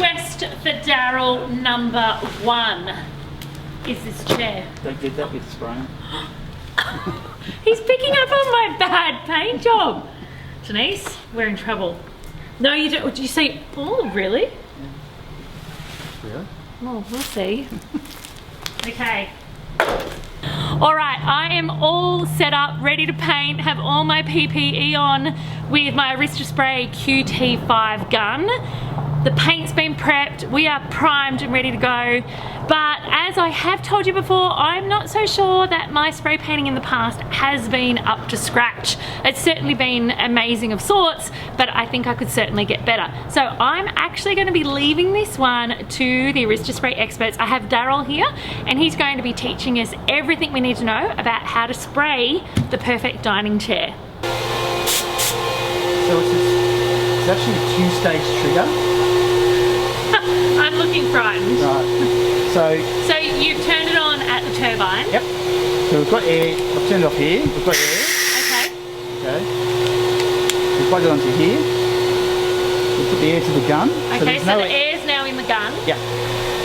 request for Daryl number 1 is this chair. Don't get that with spraying. He's picking up on my bad paint job. Denise, we're in trouble. No, you don't. Did you say, oh, really? Really? Oh, we'll see. Okay. All right, I am all set up, ready to paint, have all my PPE on with my Aristospray QT5 gun. The paint's been prepped, we are primed and ready to go. But as I have told you before, I'm not so sure that my spray painting in the past has been up to scratch. It's certainly been amazing of sorts, but I think I could certainly get better. So I'm actually going to be leaving this one to the Aristospray experts. I have Daryl here, and he's going to be teaching us everything we need to know about how to spray the perfect dining chair. So it's actually a 2-stage trigger. I'm looking frightened. Right. So you've turned it on at the turbine. Yep. So we've got air. I've turned it off here. We've got air. Okay. Okay. We plug it onto here. We put the air to the gun. Okay, so the air's now in the gun. Yeah.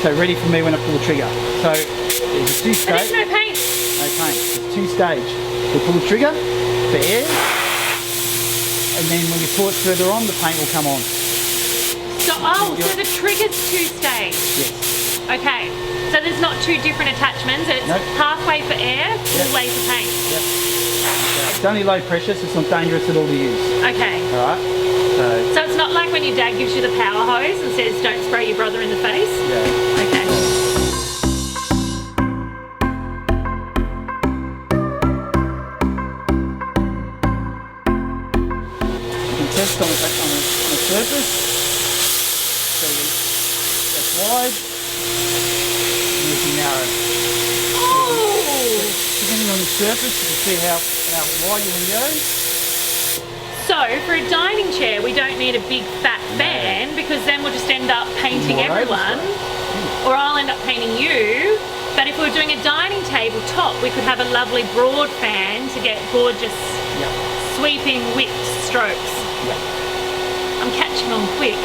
So ready for me when I pull the trigger. So there's a 2-stage. But there's no paint. No paint. It's 2-stage. We pull the trigger for air, and then when you pull it further on, the paint will come on. So, so the trigger's 2-stage. Yes. Okay. So there's not 2 different attachments. It's halfway for air, full way for paint. Yep. It's only low pressure, so it's not dangerous at all to use. Okay. Alright. So it's not like when your dad gives you the power hose and says don't spray your brother in the face? Yeah. Okay. You can test on a surface. So that's wide, and you can narrow. Oh! Depending on the surface, you can see how wide you want to go. So for a dining chair, we don't need a big fat fan because then we'll just end up painting everyone, or I'll end up painting you. But if we were doing a dining table top, we could have a lovely broad fan to get gorgeous sweeping whipped strokes. I'm catching on quick.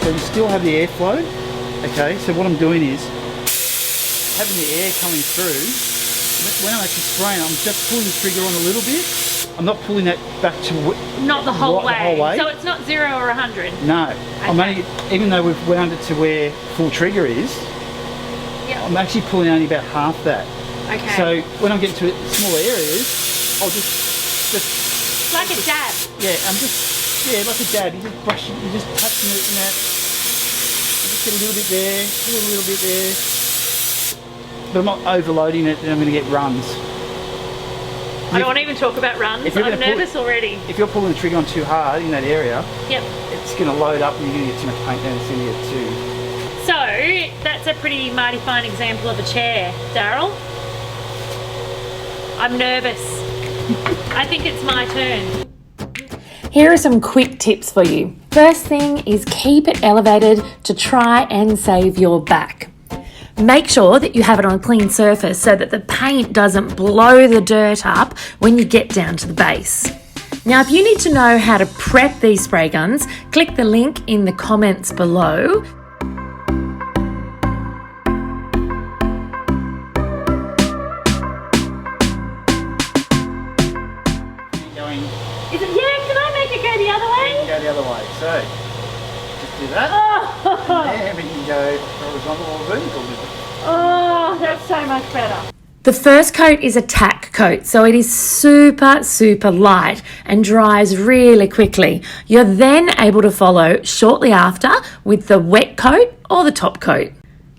So you still have the airflow. Okay, so what I'm doing is having the air coming through. When I'm actually spraying, I'm just pulling the trigger on a little bit. I'm not pulling that back to not the whole way. The whole way. So it's not 0 or 100. No, okay. I'm only, even though we've wound it to where full trigger is, I'm actually pulling only about half that. Okay. So when I'm getting to smaller areas, I'll just like a dab. Yeah, I'm just like a dab. You just brush it, you just touching it in that. You just get a little bit there, a little bit there. But I'm not overloading it, then I'm going to get runs. I don't want to even talk about runs. I'm nervous already. If you're pulling the trigger on too hard in that area, yep, it's going to load up and you're going to get too much paint down the centre of it too. So that's a pretty mighty fine example of a chair, Daryl. I'm nervous. I think it's my turn. Here are some quick tips for you. First thing is keep it elevated to try and save your back. Make sure that you have it on a clean surface so that the paint doesn't blow the dirt up when you get down to the base. Now, if you need to know how to prep these spray guns, click the link in the comments below. The other way? Go the other way. So, just do that. Oh, and we can go horizontal or vertical. Oh, that's so much better. The first coat is a tack coat, so it is super, super light and dries really quickly. You're then able to follow shortly after with the wet coat or the top coat.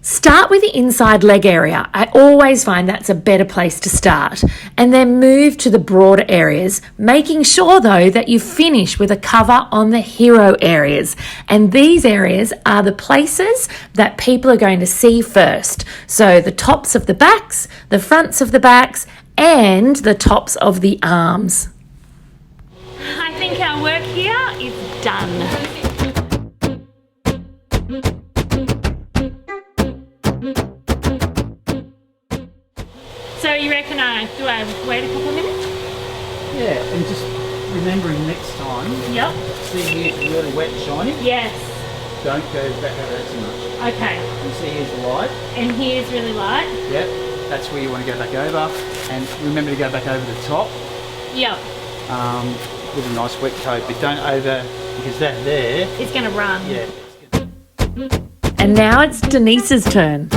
Start with the inside leg area. I always find that's a better place to start. And then move to the broader areas, making sure though that you finish with a cover on the hero areas. And these areas are the places that people are going to see first. So the tops of the backs, the fronts of the backs, and the tops of the arms. I think our work here is done. So you reckon do I wait a couple of minutes? Yeah, and just remembering next time. Yep. See here's really wet and shiny. Yes. Don't go back over that too much. Okay. You see here's the light. And here's really light. Yep. That's where you want to go back over. And remember to go back over the top. Yep. With a nice wet coat, but don't over, because that there. It's going to run. Yeah. And now it's Denise's turn.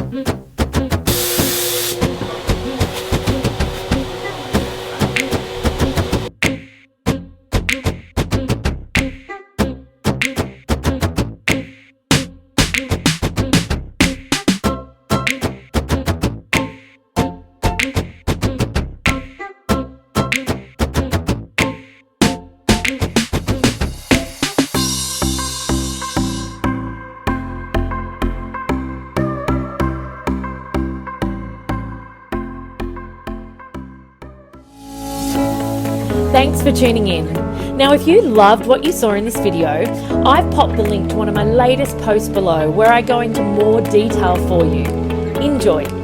Thanks for tuning in. Now, if you loved what you saw in this video, I've popped the link to one of my latest posts below where I go into more detail for you. Enjoy.